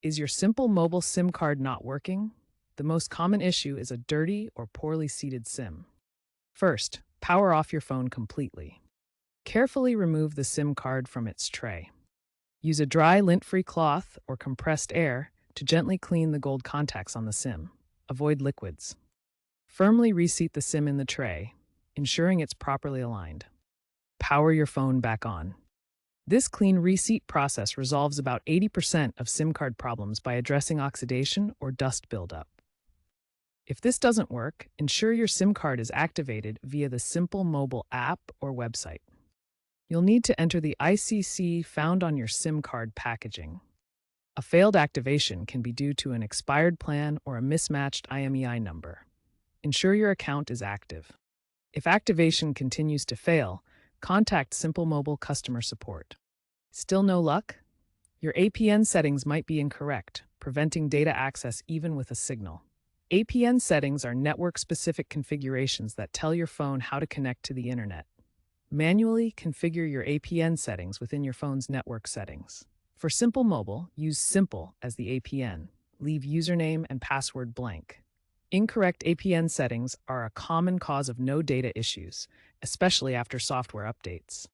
Is your simple mobile SIM card not working? The most common issue is a dirty or poorly seated SIM. First, power off your phone completely. Carefully remove the SIM card from its tray. Use a dry, lint-free cloth or compressed air to gently clean the gold contacts on the SIM. Avoid liquids. Firmly reseat the SIM in the tray, ensuring it's properly aligned. Power your phone back on. This clean reseat process resolves about 80% of SIM card problems by addressing oxidation or dust buildup. If this doesn't work, ensure your SIM card is activated via the Simple Mobile app or website. You'll need to enter the ICC found on your SIM card packaging. A failed activation can be due to an expired plan or a mismatched IMEI number. Ensure your account is active. If activation continues to fail, contact Simple Mobile customer support. Still no luck? Your APN settings might be incorrect, preventing data access even with a signal. APN settings are network-specific configurations that tell your phone how to connect to the internet. Manually configure your APN settings within your phone's network settings. For Simple Mobile, use Simple as the APN. Leave username and password blank. Incorrect APN settings are a common cause of no data issues, especially after software updates.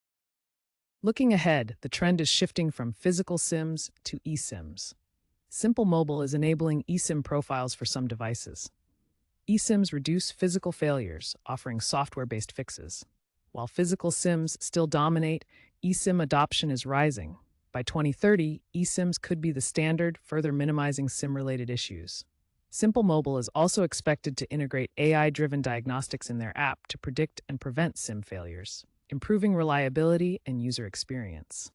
Looking ahead, the trend is shifting from physical SIMs to eSIMs. Simple Mobile is enabling eSIM profiles for some devices. eSIMs reduce physical failures, offering software-based fixes. While physical SIMs still dominate, eSIM adoption is rising. By 2030, eSIMs could be the standard, further minimizing SIM-related issues. Simple Mobile is also expected to integrate AI-driven diagnostics in their app to predict and prevent SIM failures, improving reliability and user experience.